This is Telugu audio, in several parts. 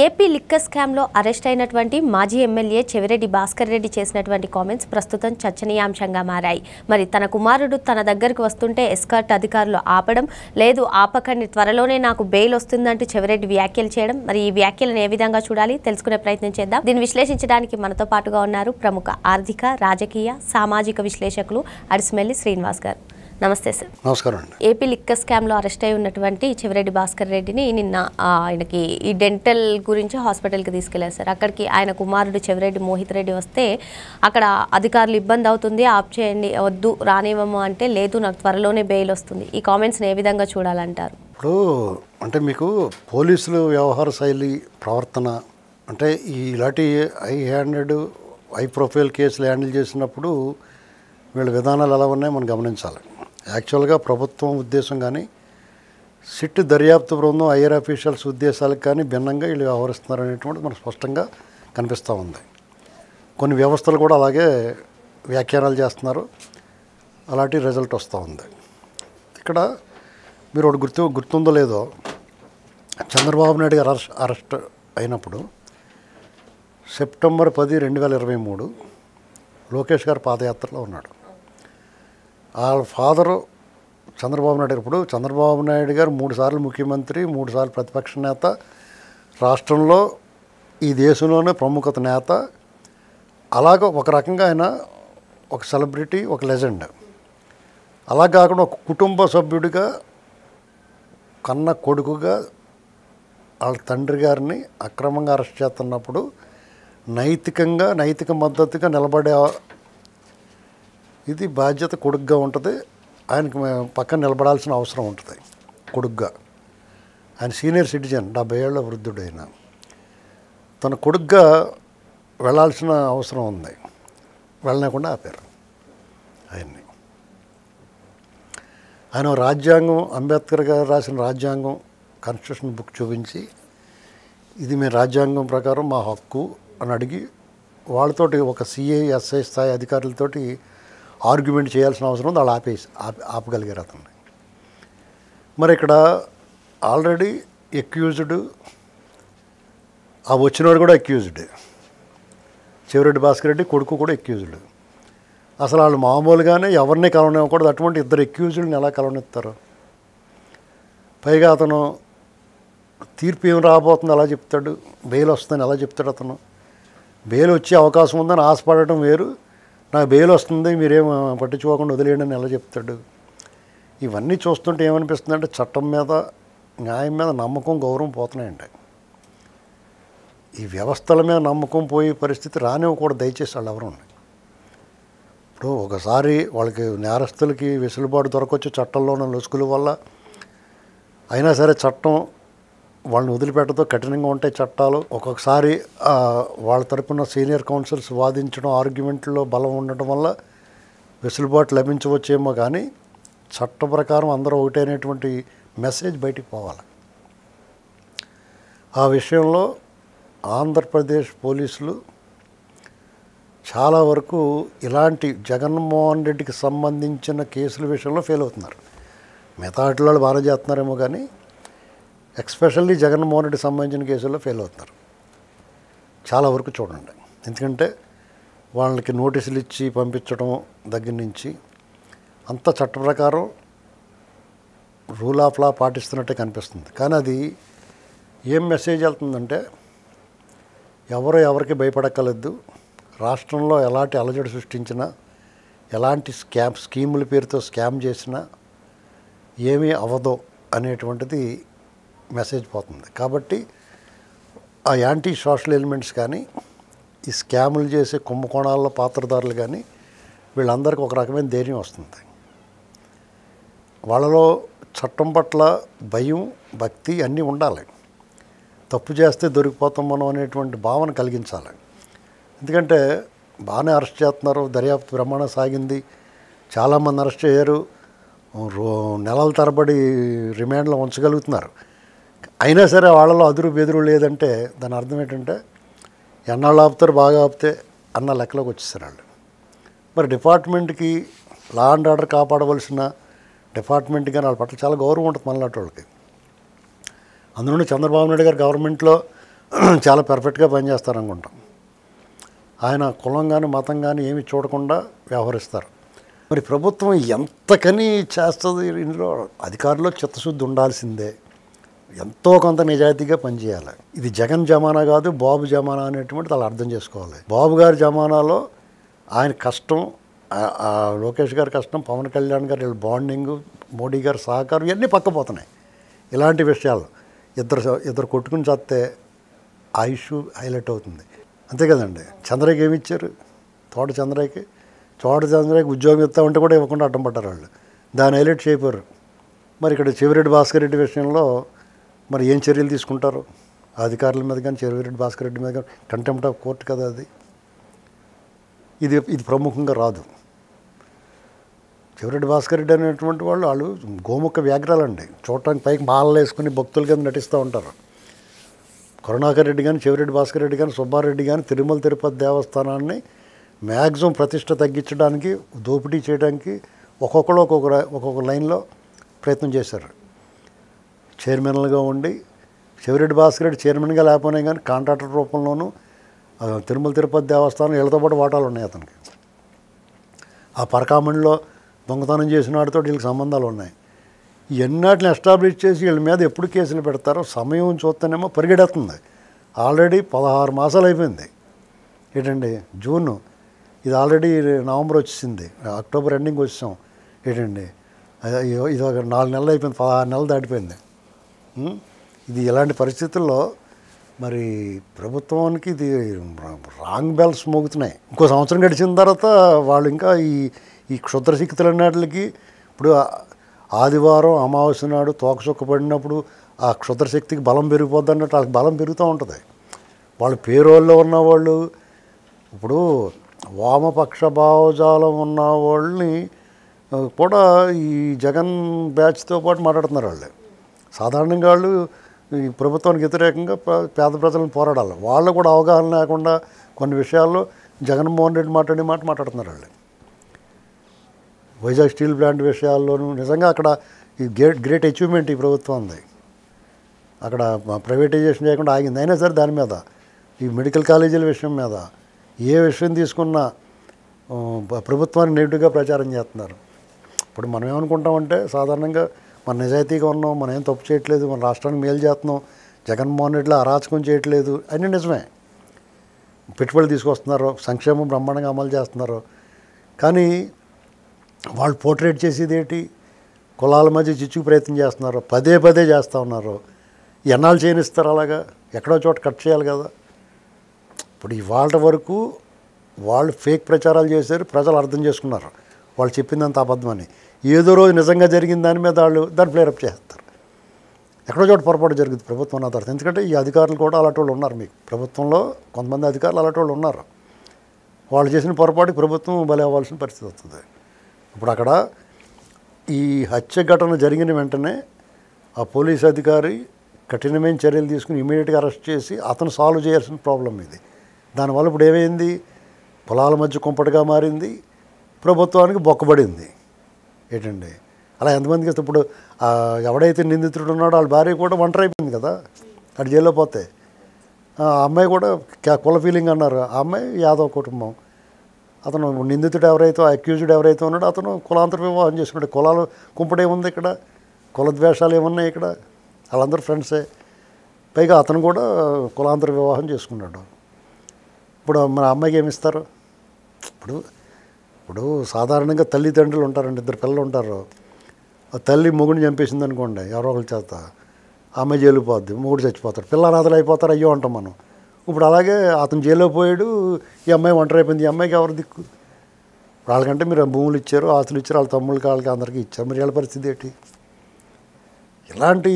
ఏపీ లిక్కర్ స్కామ్లో అరెస్ట్ అయినటువంటి మాజీ ఎమ్మెల్యే చెవిరెడ్డి భాస్కర్ రెడ్డి చేసినటువంటి కామెంట్స్ ప్రస్తుతం చర్చనీయాంశంగా మారాయి. మరి తన కుమారుడు తన దగ్గరకు వస్తుంటే ఎస్కార్ట్ అధికారులు ఆపడం, లేదు ఆపకండి త్వరలోనే నాకు బెయిల్ వస్తుందంటూ చెవిరెడ్డి వ్యాఖ్యలు చేయడం, మరి ఈ వ్యాఖ్యలను ఏ విధంగా చూడాలి తెలుసుకునే ప్రయత్నం చేద్దాం. దీన్ని విశ్లేషించడానికి మనతో పాటుగా ఉన్నారు ప్రముఖ ఆర్థిక, రాజకీయ, సామాజిక విశ్లేషకులు అడిసిమెల్లి శ్రీనివాస్ గారు. నమస్తే సార్. నమస్కారం అండి. ఏపీ లిక్కర్ స్కామ్లో అరెస్ట్ అయి ఉన్నటువంటి చెవిరెడ్డి భాస్కర్ రెడ్డిని నిన్న ఆయనకి ఈ డెంటల్ గురించి హాస్పిటల్కి తీసుకెళ్లారు సార్. అక్కడికి ఆయన కుమారుడు చెవిరెడ్డి మోహిత్ రెడ్డి వస్తే అక్కడ అధికారులు ఇబ్బంది అవుతుంది, ఆప్ చేయండి, వద్దు రానివ్వము అంటే లేదు నాకు త్వరలోనే బెయిల్ వస్తుంది. ఈ కామెంట్స్ని ఏ విధంగా చూడాలంటారు? ఇప్పుడు అంటే మీకు పోలీసులు వ్యవహార శైలి ప్రవర్తన అంటే ఇలాంటి హై ప్రొఫైల్ కేసులు హ్యాండిల్ చేసినప్పుడు వీళ్ళ విధానాలు ఎలా ఉన్నాయో మనం గమనించాలి. యాక్చువల్గా ప్రభుత్వం ఉద్దేశం కానీ సిట్ దర్యాప్తు బృందం ఐఆర్ అఫీషియల్స్ ఉద్దేశాలకు కానీ భిన్నంగా వీళ్ళు వ్యవహరిస్తున్నారు అనేటువంటిది మనకు స్పష్టంగా కనిపిస్తూ ఉంది. కొన్ని వ్యవస్థలు కూడా అలాగే వ్యాఖ్యానాలు చేస్తున్నారు, అలాంటి రిజల్ట్ వస్తూ ఉంది. ఇక్కడ మీరు ఒకటి గుర్తుందో లేదో, చంద్రబాబు నాయుడు గారు అరెస్ట్ అయినప్పుడు సెప్టెంబర్ 10, 2023 లోకేష్ గారు పాదయాత్రలో ఉన్నాడు. వాళ్ళ ఫాదరు చంద్రబాబు నాయుడు. ఇప్పుడు చంద్రబాబు నాయుడు గారు 3 సార్లు ముఖ్యమంత్రి, 3 సార్లు ప్రతిపక్ష నేత, రాష్ట్రంలో ఈ దేశంలోనే ప్రముఖత నేత. అలాగ ఒక రకంగా ఆయన ఒక సెలబ్రిటీ, ఒక లెజెండ్. అలా కాకుండా ఒక కుటుంబ సభ్యుడిగా, కన్న కొడుకుగా వాళ్ళ తండ్రి గారిని అక్రమంగా అరెస్ట్ చేస్తున్నప్పుడు నైతిక మద్దతుగా నిలబడే ఇది బాధ్యత కొడుకుగా ఉంటుంది. ఆయనకి పక్కన నిలబడాల్సిన అవసరం ఉంటుంది కొడుకుగా. ఆయన సీనియర్ సిటిజన్, 70 ఏళ్ల వృద్ధుడైన తన కొడుకుగా వెళ్ళాల్సిన అవసరం ఉంది. వెళ్ళలేకుండా ఆపారు ఆయన్ని. ఆయన రాజ్యాంగం, అంబేద్కర్ గారు రాసిన రాజ్యాంగం, కాన్స్టిట్యూషన్ బుక్ చూపించి ఇది మీ రాజ్యాంగం ప్రకారం మా హక్కు అని అడిగి వాళ్ళతోటి ఒక సిఐ, ఎస్ఐ స్థాయి అధికారులతోటి ఆర్గ్యుమెంట్ చేయాల్సిన అవసరం ఉంది. వాళ్ళు ఆపగలిగారు అతన్ని. మరి ఇక్కడ ఆల్రెడీ ఎక్యూజ్డ్, ఆ వచ్చినవాడు కూడా ఎక్యూజ్డ్, చెవిరెడ్డి భాస్కర్ రెడ్డి కొడుకు కూడా ఎక్యూజ్డ్. అసలు వాళ్ళు మామూలుగానే ఎవరిని కలవనివ్వకూడదు. అటువంటి ఇద్దరు ఎక్యూజ్డ్ని ఎలా కలవనిస్తారు? పైగా అతను తీర్పు ఏం రాబోతుంది ఎలా చెప్తాడు, బెయిల్ వస్తుందని ఎలా చెప్తాడు? అతను బెయిల్ వచ్చే అవకాశం ఉందని ఆశపడటం వేరు, నాకు బెయిల్ వస్తుంది మీరేం పట్టించుకోకుండా వదిలేయండి అని ఎలా చెప్తాడు? ఇవన్నీ చూస్తుంటే ఏమనిపిస్తుందంటే చట్టం మీద, న్యాయం మీద నమ్మకం, గౌరవం పోతున్నాయండి. ఈ వ్యవస్థల మీద నమ్మకం పోయే పరిస్థితి రానివ్వకూడదు దయచేసి వాళ్ళు ఎవరు. ఇప్పుడు ఒకసారి వాళ్ళకి నేరస్తులకి వెసులుబాటు దొరకవచ్చు చట్టంలో ఉన్న లొసుకుల వల్ల. అయినా సరే చట్టం వాళ్ళని వదిలిపెట్టతో కఠినంగా ఉంటాయి చట్టాలు. ఒక్కొక్కసారి వాళ్ళ తరపున సీనియర్ కౌన్సిల్స్ వాదించడం, ఆర్గ్యుమెంట్లో బలం ఉండటం వల్ల వెసులుబాటు లభించవచ్చేమో, కానీ చట్ట ప్రకారం అందరూ ఒకటే అనేటువంటి మెసేజ్ బయటికి పోవాలి. ఆ విషయంలో ఆంధ్రప్రదేశ్ పోలీసులు చాలా వరకు ఇలాంటి జగన్మోహన్ రెడ్డికి సంబంధించిన కేసుల విషయంలో ఫెయిల్ అవుతున్నారు. మిగతా వాటిలో బాగా చేస్తున్నారేమో, కానీ ఎక్స్పెషల్లీ జగన్మోహన్ రెడ్డికి సంబంధించిన కేసుల్లో ఫెయిల్ అవుతున్నారు చాలా వరకు. చూడండి, ఎందుకంటే వాళ్ళకి నోటీసులు ఇచ్చి పంపించడం దగ్గర నుంచి అంత చట్ట ప్రకారం రూల్ ఆఫ్ లా పాటిస్తున్నట్టే కనిపిస్తుంది. కానీ అది ఏం మెసేజ్ వెళ్తుందంటే ఎవరికి భయపడక్కర్లేదు, రాష్ట్రంలో ఎలాంటి అలజడి సృష్టించినా, ఎలాంటి స్కీముల పేరుతో స్కామ్ చేసినా ఏమీ అవ్వదు అనేటువంటిది మెసేజ్ పోతుంది. కాబట్టి ఆ యాంటీ సోషల్ ఎలిమెంట్స్ కానీ, ఈ స్కాములు చేసే కుంభకోణాల్లో పాత్రదారులు కానీ వీళ్ళందరికీ ఒక రకమైన ధైర్యం వస్తుంది. వాళ్ళలో చట్టం పట్ల భయం, భక్తి అన్నీ ఉండాలి. తప్పు చేస్తే దొరికిపోతాం మనం అనేటువంటి భావన కలిగించాలి. ఎందుకంటే బాగానే అరెస్ట్ చేస్తున్నారు, దర్యాప్తు బ్రహ్మాండం సాగింది, చాలామంది అరెస్ట్ అయ్యారు, నెలల తరబడి రిమాండ్లో ఉంచగలుగుతున్నారు. అయినా సరే వాళ్ళలో అదురు బెదురు లేదంటే దాని అర్థం ఏంటంటే ఎన్నాళ్ళు ఆపుతారు, బాగా ఆపితే అన్న లెక్కలోకి వచ్చేసారు వాళ్ళు. మరి డిపార్ట్మెంట్కి, లా అండ్ ఆర్డర్ కాపాడవలసిన డిపార్ట్మెంట్కి కానీ వాళ్ళ పట్ల చాలా గౌరవం ఉంటుంది మనలాంటి వాళ్ళకి. అందులోనే చంద్రబాబు నాయుడు గారు గవర్నమెంట్లో చాలా పర్ఫెక్ట్గా పనిచేస్తారు అనుకుంటాం. ఆయన కులం కానీ మతం కానీ ఏమి చూడకుండా వ్యవహరిస్తారు. మరి ప్రభుత్వం ఎంతకని చేస్తుంది? ఇందులో అధికారుల్లో చిత్తశుద్ధి ఉండాల్సిందే, ఎంతో కొంత నిజాయితీగా పనిచేయాలి. ఇది జగన్ జమానా కాదు, బాబు జమానా అనేటువంటిది వాళ్ళు అర్థం చేసుకోవాలి. బాబు గారి జమానాలో ఆయన కష్టం, లోకేష్ గారి కష్టం, పవన్ కళ్యాణ్ గారి బాండింగు, మోడీ గారి సహకారం ఇవన్నీ పక్కపోతున్నాయి. ఇలాంటి విషయాలు ఇద్దరు కొట్టుకుని చేస్తే ఆ ఇష్యూ హైలైట్ అవుతుంది. అంతే కదండి. చంద్రకి ఏమి ఇచ్చారు? తోట చంద్రకి ఉద్యోగం ఇస్తా ఉంటే కూడా ఇవ్వకుండా అడ్డం పడ్డారు వాళ్ళు. దాన్ని హైలైట్ చేయపోయారు. మరి ఇక్కడ చెవిరెడ్డి భాస్కర్ రెడ్డి విషయంలో మరి ఏం చర్యలు తీసుకుంటారు? అధికారుల మీద కానీ చెవిరెడ్డి భాస్కర్ రెడ్డి మీద కానీ కంటెంప్ట్ ఆఫ్ కోర్టు కదా అది. ఇది ప్రముఖంగా రాదు. చెవిరెడ్డి భాస్కర్ రెడ్డి అనేటువంటి వాళ్ళు గోముఖ వ్యాఘ్రాలండి. చూడటానికి పైకి మాలలు వేసుకుని భక్తుల కింద నటిస్తూ ఉంటారు. కరుణాకర్ రెడ్డి కానీ, చెవిరెడ్డి భాస్కర్ రెడ్డి కానీ, సుబ్బారెడ్డి కానీ తిరుమల తిరుపతి దేవస్థానాన్ని మ్యాక్సిమం ప్రతిష్ట తగ్గించడానికి, దోపిడీ చేయడానికి ఒక్కొక్కరు ఒక్కొక్క లైన్లో ప్రయత్నం చేశారు. చైర్మన్లుగా ఉండి, చెవిరెడ్డి భాస్కర్ రెడ్డి చైర్మన్గా లేకపోయినా కానీ కాంట్రాక్టర్ రూపంలోనూ తిరుమల తిరుపతి దేవస్థానం వీళ్ళతో పాటు వాటాలు ఉన్నాయి అతనికి. ఆ పరకామణిలో దొంగతనం చేసిన వాడితో వీళ్ళకి సంబంధాలు ఉన్నాయి. ఇవన్నిటిని ఎస్టాబ్లిష్ చేసి వీళ్ళ మీద ఎప్పుడు కేసులు పెడతారో సమయం చూస్తేనేమో పరిగెడుతుంది. ఆల్రెడీ 16 మాసాలు అయిపోయింది. ఏంటండి, జూన్, ఇది ఆల్రెడీ నవంబర్ వచ్చేసింది, అక్టోబర్ ఎండింగ్ వచ్చాం. ఏంటండి, ఇది ఒక 4 నెలలు అయిపోయింది, 16 నెలలు దాటిపోయింది. ఇది ఇలాంటి పరిస్థితుల్లో మరి ప్రభుత్వానికి ఇది రాంగ్ బెల్స్ మోగుతున్నాయి. ఇంకో సంవత్సరం గడిచిన తర్వాత వాళ్ళు ఇంకా ఈ క్షుద్రశక్తులన్నిటికి ఇప్పుడు ఆదివారం అమావాస్య నాడు తోకచుక్క పడినప్పుడు ఆ క్షుద్రశక్తికి బలం పెరిగిపోద్ది అన్నట్టు వాళ్ళకి బలం పెరుగుతూ ఉంటుంది. వాళ్ళ పేరోళ్ళు ఉన్నవాళ్ళు, ఇప్పుడు వామపక్ష భావజాలం ఉన్న వాళ్ళని కూడా ఈ జగన్ బ్యాచ్తో పాటు మాట్లాడుతున్నారు. వాళ్ళు సాధారణంగా వాళ్ళు ఈ ప్రభుత్వానికి వ్యతిరేకంగా పేద ప్రజలను పోరాడాలి. వాళ్ళు కూడా అవగాహన లేకుండా కొన్ని విషయాల్లో జగన్మోహన్ రెడ్డి మాట్లాడుతున్నారు. వాళ్ళు వైజాగ్ స్టీల్ ప్లాంట్ విషయాల్లోనూ నిజంగా అక్కడ ఈ గ్రేట్ అచీవ్మెంట్ ఈ ప్రభుత్వం ఉంది. అక్కడ ప్రైవేటైజేషన్ చేయకుండా ఆగింది. అయినా సరే దాని మీద ఈ మెడికల్ కాలేజీల విషయం మీద ఏ విషయం తీసుకున్నా ప్రభుత్వాన్ని నెగిటివ్గా ప్రచారం చేస్తున్నారు. ఇప్పుడు మనం ఏమనుకుంటామంటే సాధారణంగా మన నిజాయితీగా ఉన్నాం, మనం ఏం తప్పు చేయట్లేదు, మన రాష్ట్రానికి మేలు చేస్తున్నాం, జగన్మోహన్ రెడ్డిలో అరాచకం చేయట్లేదు, అన్నీ నిజమే. పెట్టుబడులు తీసుకొస్తున్నారు, సంక్షేమం బ్రహ్మాండంగా అమలు చేస్తున్నారు. కానీ వాళ్ళు పోర్ట్రేట్ చేసేది ఏంటి? కులాల మధ్య చిచ్చుకు ప్రయత్నం చేస్తున్నారు, పదే చేస్తూ ఉన్నారు. ఎన్నాళ్ళు చేయనిస్తారు? అలాగా ఎక్కడో చోట కట్ చేయాలి కదా. ఇప్పుడు ఇవాళ వరకు వాళ్ళు ఫేక్ ప్రచారాలు చేశారు, ప్రజలు అర్థం చేసుకున్నారు వాళ్ళు చెప్పిందంత అబద్ధమని. ఏదో రోజు నిజంగా జరిగిన దాని మీద వాళ్ళు దాన్ని ప్లేరప్ చేస్తారు. ఎక్కడో చోట పొరపాటు జరుగుతుంది ప్రభుత్వం అన్న తర్వాత. ఎందుకంటే ఈ అధికారులు కూడా అలాంటి వాళ్ళు ఉన్నారు. మీకు ప్రభుత్వంలో కొంతమంది అధికారులు అలాంటి వాళ్ళు ఉన్నారు. వాళ్ళు చేసిన పొరపాటు ప్రభుత్వం బలి అవ్వాల్సిన పరిస్థితి వస్తుంది. ఇప్పుడు అక్కడ ఈ హత్య ఘటన జరిగిన వెంటనే ఆ పోలీస్ అధికారి కఠినమైన చర్యలు తీసుకుని ఇమీడియట్గా అరెస్ట్ చేసి అతను సాల్వ్ చేయాల్సిన ప్రాబ్లం ఇది. దానివల్ల ఇప్పుడు ఏమైంది? పొలాల మధ్య కుంపటిగా మారింది, ప్రభుత్వానికి బొక్కబడింది. ఏంటండి అలా ఎంతమందికి వస్తే ఇప్పుడు ఎవడైతే నిందితుడు ఉన్నాడో వాళ్ళ భార్య కూడా ఒంటరి అయిపోయింది కదా, అటు జైల్లో పోతే. ఆ అమ్మాయి కూడా కుల ఫీలింగ్ అన్నారు. ఆ అమ్మాయి యాదవ్ కుటుంబం. అతను నిందితుడు ఎవరైతే, అక్యూజ్డ్ ఎవరైతే ఉన్నాడో అతను కులాంతర వివాహం చేసుకున్నాడు. కులాలు కుంపడే ఉంది ఇక్కడ, కుల ద్వేషాలు ఏమున్నాయి ఇక్కడ? వాళ్ళందరూ ఫ్రెండ్సే. పైగా అతను కూడా కులాంతర వివాహం చేసుకున్నాడు. ఇప్పుడు మన అమ్మాయికి ఏమిస్తారు? ఇప్పుడు సాధారణంగా తల్లిదండ్రులు ఉంటారండి, 2 పిల్లలు ఉంటారు. ఆ తల్లి మొగుడిని చంపేసింది అనుకోండి ఎవరో ఒకరి చేత, అమ్మాయి జైలు పోద్ది, మొగుడు చచ్చిపోతాడు, పిల్లనాథలు అయిపోతారు, అయ్యో అంటాం మనం. ఇప్పుడు అలాగే అతను జైల్లో పోయాడు, ఈ అమ్మాయి ఒంటరి అయిపోయింది. ఈ అమ్మాయికి ఎవరు దిక్కు? వాళ్ళకంటే మీరు భూములు ఇచ్చారు, ఆస్తులు ఇచ్చారు, వాళ్ళ తమ్ముళ్ళకి వాళ్ళకి అందరికీ ఇచ్చారు. మరి వీళ్ళ పరిస్థితి ఏంటి? ఇలాంటి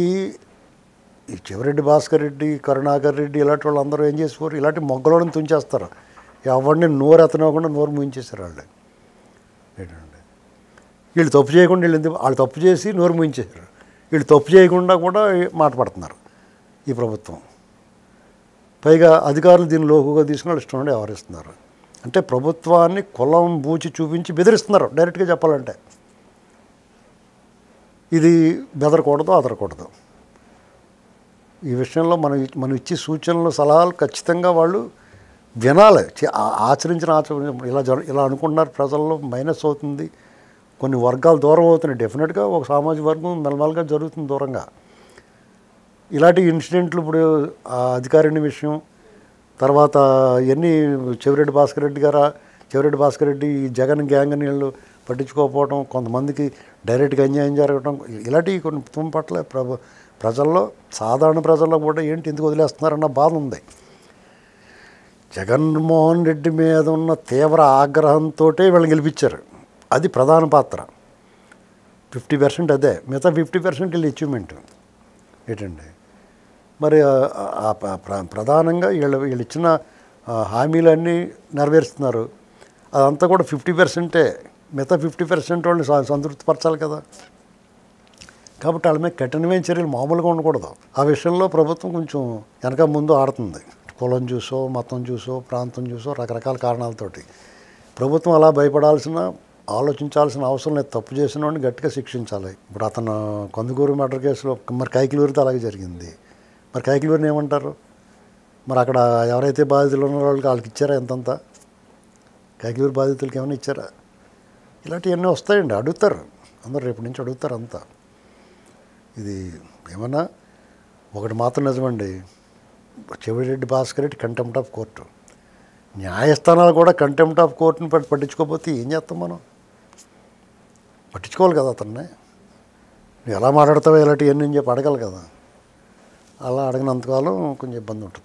ఈ చెవిరెడ్డి భాస్కర్ రెడ్డి, కరుణాకర్ రెడ్డి ఇలాంటి వాళ్ళు అందరూ ఏం చేసేవారు? ఇలాంటి మొగ్గలోని తుంచేస్తారు. ఎవరిని నోరు ఎత్తనివ్వకుండా నోరు మూయించేస్తారు వాళ్ళు. ఏంటండి వీళ్ళు తప్పు చేయకుండా వాళ్ళు తప్పు చేసి నోరు మూయించేశారు. వీళ్ళు తప్పు చేయకుండా కూడా మాట పడుతున్నారు ఈ ప్రభుత్వం. పైగా అధికారులు దీన్ని లోకుగా తీసుకుని వాళ్ళు ఇష్టం ఉండి వ్యవహరిస్తున్నారు. అంటే ప్రభుత్వాన్ని కులం బూచి చూపించి బెదిరిస్తున్నారు డైరెక్ట్గా చెప్పాలంటే. ఇది బెదరకూడదు, అదరకూడదు. ఈ విషయంలో మనం ఇచ్చే సూచనలు సలహాలు ఖచ్చితంగా వాళ్ళు వినాలి, ఆచరించిన ఇలా అనుకుంటున్నారు, ప్రజల్లో మైనస్ అవుతుంది, కొన్ని వర్గాలు దూరం అవుతున్నాయి. డెఫినెట్గా ఒక సామాజిక వర్గం మెల్లమెల్లగా జరుగుతుంది దూరంగా. ఇలాంటి ఇన్సిడెంట్లు ఇప్పుడు ఆ అధికారిని విషయం, తర్వాత ఇవన్నీ చెవిరెడ్డి భాస్కర్ రెడ్డి ఈ జగన్ గ్యాంగ్ నీళ్ళు పట్టించుకోకపోవడం, కొంతమందికి డైరెక్ట్గా అన్యాయం జరగడం, ఇలాంటివి కొన్ని తుమ్మ పట్ల ప్రజల్లో, సాధారణ ప్రజల్లో కూడా ఏంటి ఎందుకు వదిలేస్తున్నారన్న బాధ ఉంది. జగన్మోహన్ రెడ్డి మీద ఉన్న తీవ్ర ఆగ్రహంతో వీళ్ళని గెలిపించారు. అది ప్రధాన పాత్ర. 50% అదే, మిగతా 50% వీళ్ళు అచీవ్మెంట్ ఏంటండి. మరి ప్రధానంగా వీళ్ళు ఇచ్చిన హామీలన్నీ నెరవేరుస్తున్నారు. అదంతా కూడా 50%. మిగతా 50% వాళ్ళని సంతృప్తిపరచాలి కదా. కాబట్టి వాళ్ళ మీద కఠినమైన చర్యలు మామూలుగా ఉండకూడదు. ఆ విషయంలో ప్రభుత్వం కొంచెం వెనక ముందు ఆడుతుంది. కులం చూసో, మతం చూసో, ప్రాంతం చూసో, రకరకాల కారణాలతోటి ప్రభుత్వం అలా ఆలోచించాల్సిన అవసరం లేదు. తప్పు చేసిన వాడిని గట్టిగా శిక్షించాలి. ఇప్పుడు అతను కందుకూరు మర్డర్ కేసులో మరి కైకిలూరితో అలాగే జరిగింది. మరి కైకిలూరిని ఏమంటారు? మరి అక్కడ ఎవరైతే బాధితులు ఉన్నారో వాళ్ళకి ఇచ్చారా ఎంతంతా? కైకిలూరు బాధితులకి ఏమైనా ఇచ్చారా? ఇలాంటివన్నీ వస్తాయండి, అడుగుతారు అందరూ, రేపు నుంచి అడుగుతారు అంతా. ఇది ఏమన్నా ఒకటి మాత్రం నిజమండి, Chevireddy Bhaskar Reddy contempt of court, న్యాయస్థానాలు కూడా కంటెంప్ట్ ఆఫ్ కోర్టుని పట్టించుకోకపోతే ఏం చేస్తాం మనం? పట్టించుకోవాలి కదా అతన్ని. నువ్వు ఎలా మాట్లాడతావో ఇలాంటివన్నీ చెప్పి అడగాలి కదా. అలా అడగినంతకాలం కొంచెం ఇబ్బంది ఉంటుంది.